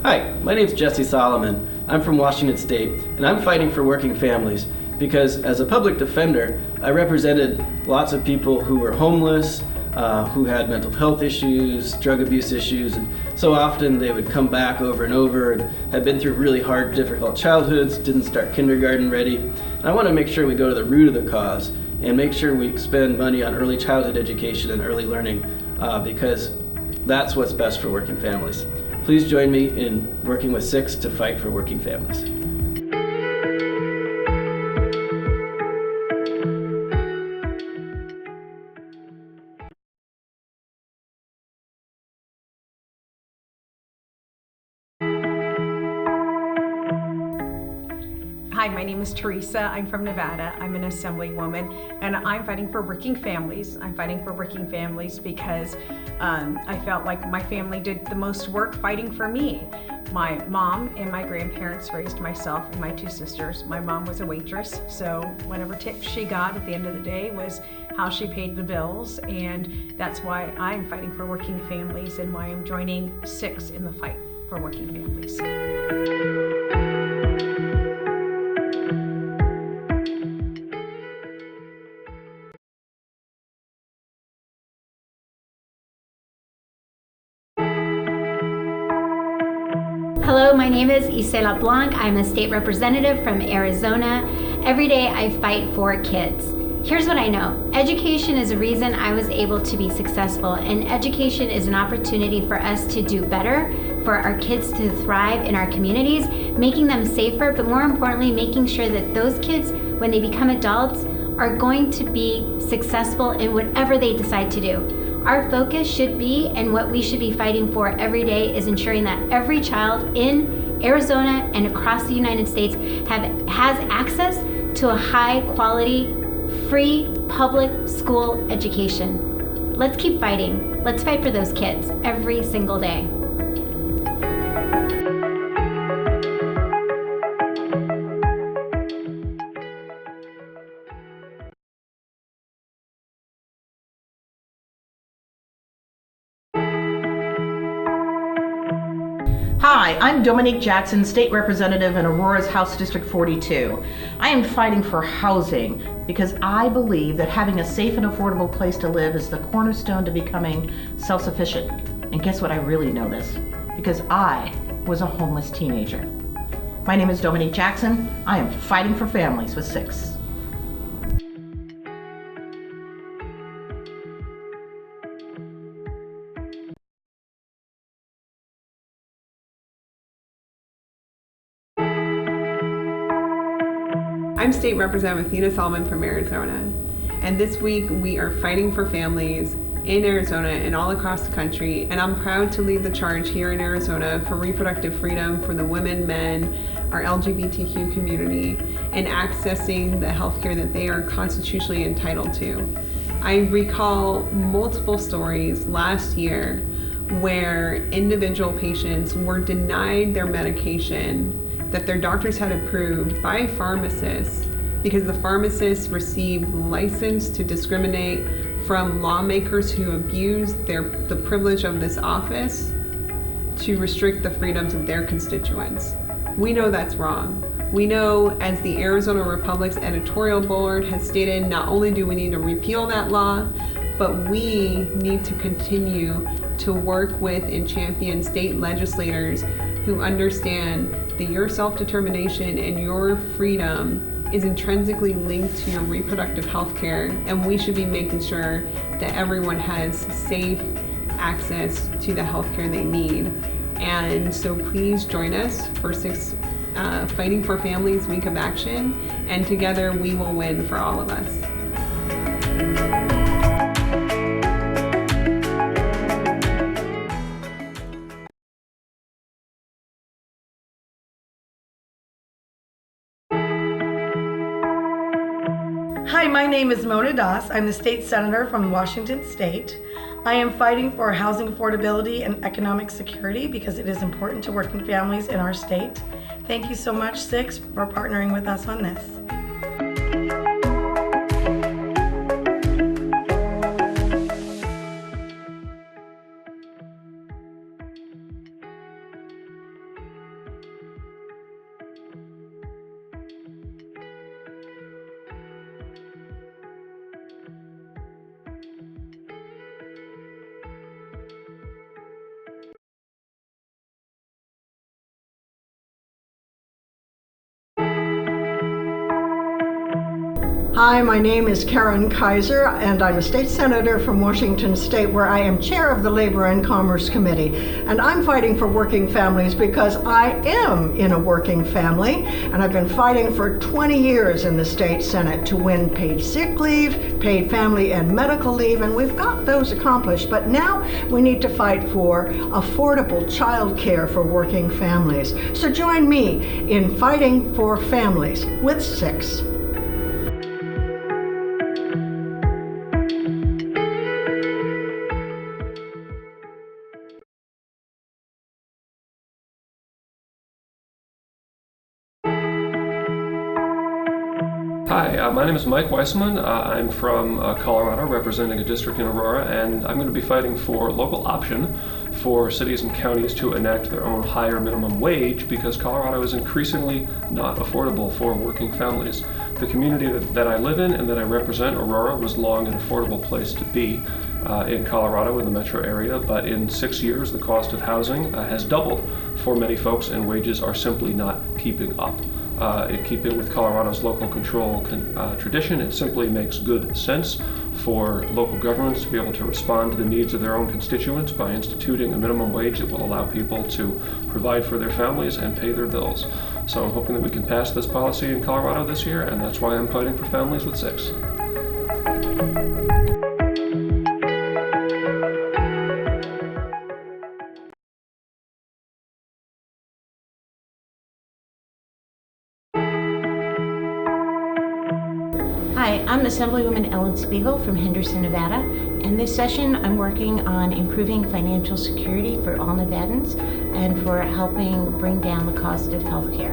Hi, my name's Jesse Solomon. I'm from Washington State, and I'm fighting for working families because as a public defender, I represented lots of people who were homeless, who had mental health issues, drug abuse issues, and so often they would come back over and over and had been through really hard, difficult childhoods, didn't start kindergarten ready. And I want to make sure we go to the root of the cause and make sure we spend money on early childhood education and early learning because that's what's best for working families. Please join me in working with SiX to fight for working families. Hi, my name is Teresa. I'm from Nevada. I'm an assemblywoman, and I'm fighting for working families. I'm fighting for working families because I felt like my family did the most work fighting for me. My mom and my grandparents raised myself and my two sisters. My mom was a waitress, so whatever tips she got at the end of the day was how she paid the bills, and that's why I'm fighting for working families and why I'm joining SiX in the fight for working families. Hello, my name is Isela Blanc. I'm a state representative from Arizona. Every day I fight for kids. Here's what I know. Education is a reason I was able to be successful, and education is an opportunity for us to do better, for our kids to thrive in our communities, making them safer, but more importantly, making sure that those kids, when they become adults, are going to be successful in whatever they decide to do. Our focus should be, and what we should be fighting for every day, is ensuring that every child in Arizona and across the United States has access to a high quality, free public school education. Let's keep fighting. Let's fight for those kids every single day. Hi, I'm Dominique Jackson, State Representative in Aurora's House District 42. I am fighting for housing because I believe that having a safe and affordable place to live is the cornerstone to becoming self-sufficient. And guess what? I really know this because I was a homeless teenager. My name is Dominique Jackson. I am fighting for families with SiX. I'm State Representative Athena Solomon from Arizona, and this week we are fighting for families in Arizona and all across the country, and I'm proud to lead the charge here in Arizona for reproductive freedom for the women, men, our LGBTQ community, and accessing the healthcare that they are constitutionally entitled to. I recall multiple stories last year where individual patients were denied their medication that their doctors had approved by pharmacists because the pharmacists received license to discriminate from lawmakers who abuse the privilege of this office to restrict the freedoms of their constituents. We know that's wrong. We know, as the Arizona Republic's editorial board has stated, not only do we need to repeal that law, but we need to continue to work with and champion state legislators who understand that your self-determination and your freedom is intrinsically linked to your reproductive health care, and we should be making sure that everyone has safe access to the health care they need. And so please join us for SiX Fighting for Families Week of Action, and together we will win for all of us. Hi, my name is Mona Das. I'm the state senator from Washington State. I am fighting for housing affordability and economic security because it is important to working families in our state. Thank you so much, SiX, for partnering with us on this. Hi, my name is Karen Kaiser, and I'm a state senator from Washington State, where I am chair of the Labor and Commerce Committee. And I'm fighting for working families because I am in a working family, and I've been fighting for 20 years in the state Senate to win paid sick leave, paid family and medical leave, and we've got those accomplished. But now we need to fight for affordable child care for working families. So join me in fighting for families with SiX. Hi, my name is Mike Weissman. I'm from Colorado, representing a district in Aurora, and I'm going to be fighting for local option for cities and counties to enact their own higher minimum wage because Colorado is increasingly not affordable for working families. The community that I live in and that I represent, Aurora, was long an affordable place to be in Colorado in the metro area, but in 6 years the cost of housing has doubled for many folks and wages are simply not keeping up. In keeping with Colorado's local control tradition, it simply makes good sense for local governments to be able to respond to the needs of their own constituents by instituting a minimum wage that will allow people to provide for their families and pay their bills. So I'm hoping that we can pass this policy in Colorado this year, and that's why I'm fighting for families with SiX. Hi, I'm Assemblywoman Ellen Spiegel from Henderson, Nevada, and this session I'm working on improving financial security for all Nevadans and for helping bring down the cost of health care.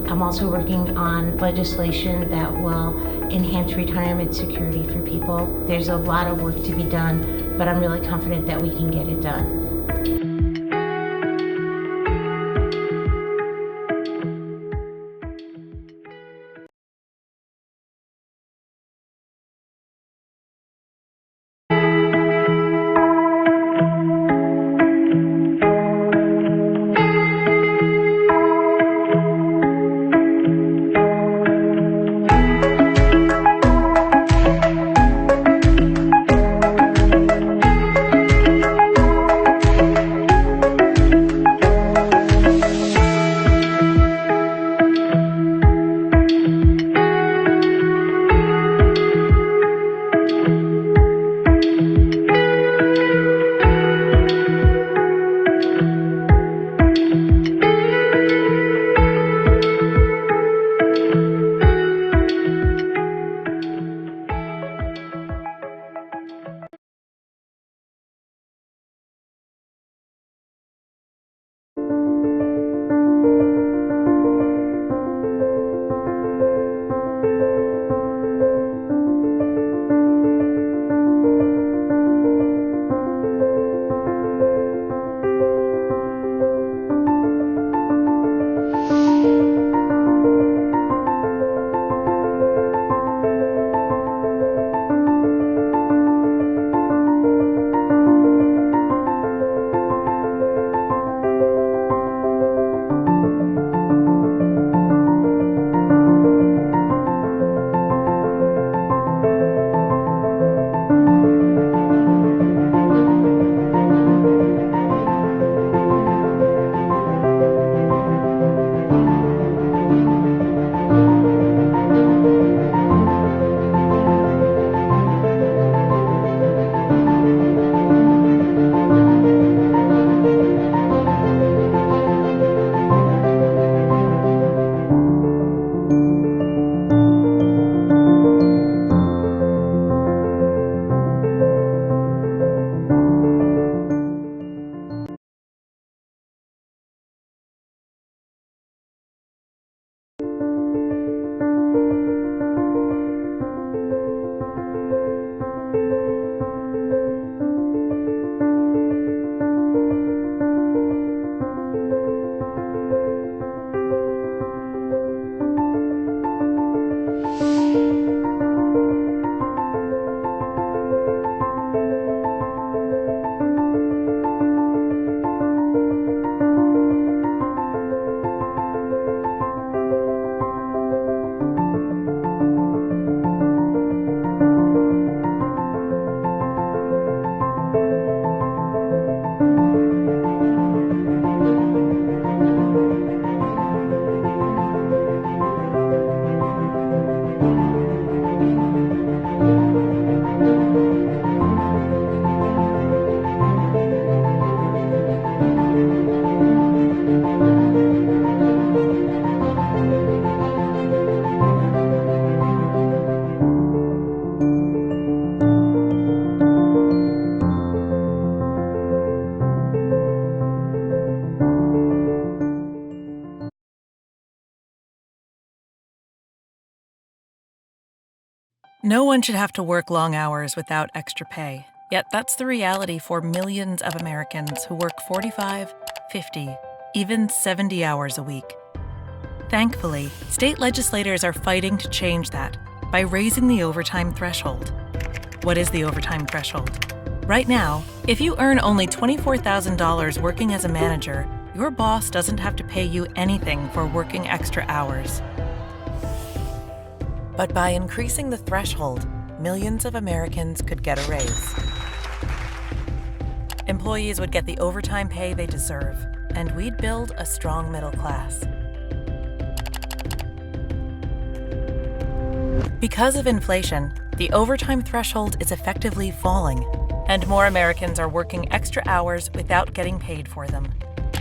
I'm also working on legislation that will enhance retirement security for people. There's a lot of work to be done, but I'm really confident that we can get it done. No one should have to work long hours without extra pay. Yet that's the reality for millions of Americans who work 45, 50, even 70 hours a week. Thankfully, state legislators are fighting to change that by raising the overtime threshold. What is the overtime threshold? Right now, if you earn only $24,000 working as a manager, your boss doesn't have to pay you anything for working extra hours. But by increasing the threshold, millions of Americans could get a raise. Employees would get the overtime pay they deserve, and we'd build a strong middle class. Because of inflation, the overtime threshold is effectively falling, and more Americans are working extra hours without getting paid for them.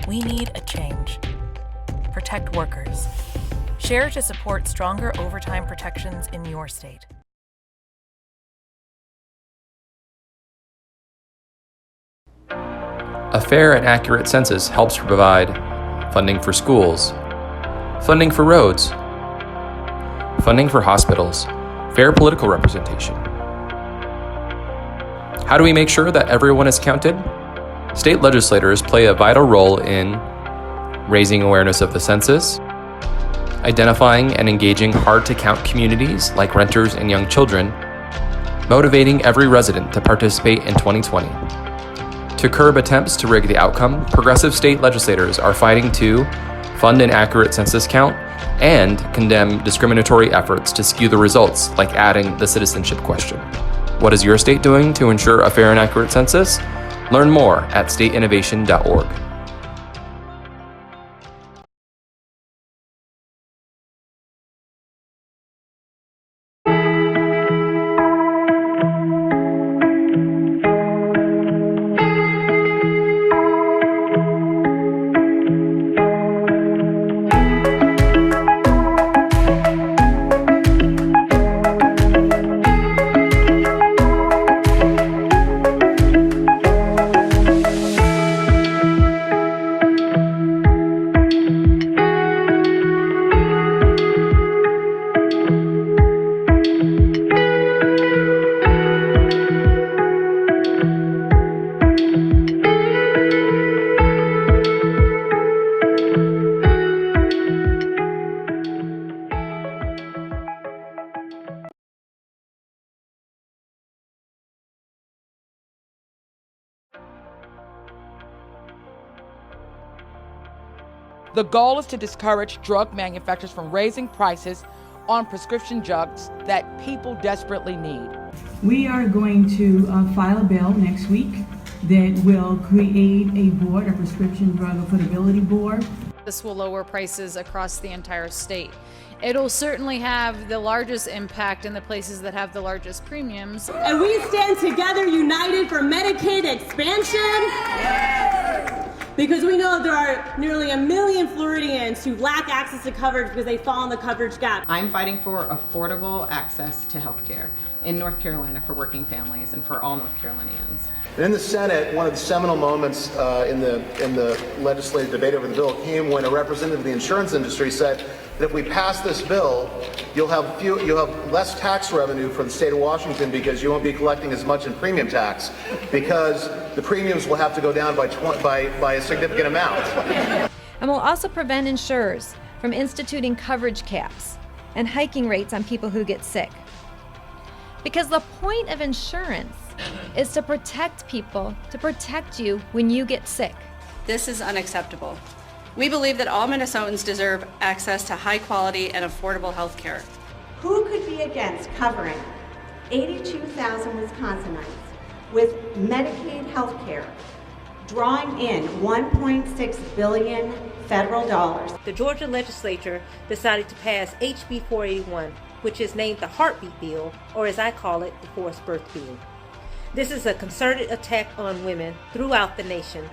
We need a change. Protect workers. Share to support stronger overtime protections in your state. A fair and accurate census helps provide funding for schools, funding for roads, funding for hospitals, fair political representation. How do we make sure that everyone is counted? State legislators play a vital role in raising awareness of the census, identifying and engaging hard-to-count communities like renters and young children, motivating every resident to participate in 2020. To curb attempts to rig the outcome, progressive state legislators are fighting to fund an accurate census count and condemn discriminatory efforts to skew the results, like adding the citizenship question. What is your state doing to ensure a fair and accurate census? Learn more at stateinnovation.org. The goal is to discourage drug manufacturers from raising prices on prescription drugs that people desperately need. We are going to file a bill next week that will create a board, a prescription drug affordability board. This will lower prices across the entire state. It'll certainly have the largest impact in the places that have the largest premiums. And we stand together united for Medicaid expansion. Because we know there are nearly 1 million Floridians who lack access to coverage because they fall in the coverage gap. I'm fighting for affordable access to health care in North Carolina for working families and for all North Carolinians. In the Senate, one of the seminal moments in the legislative debate over the bill came when a representative of the insurance industry said that if we pass this bill, you'll have less tax revenue for the state of Washington because you won't be collecting as much in premium tax because the premiums will have to go down by a significant amount. And will also prevent insurers from instituting coverage caps and hiking rates on people who get sick. Because the point of insurance is to protect people, to protect you when you get sick. This is unacceptable. We believe that all Minnesotans deserve access to high quality and affordable health care. Who could be against covering 82,000 Wisconsinites with Medicaid health care, drawing in $1.6 billion federal dollars? The Georgia legislature decided to pass HB 481, which is named the Heartbeat Bill, or as I call it, the Forced Birth Bill. This is a concerted attack on women throughout the nation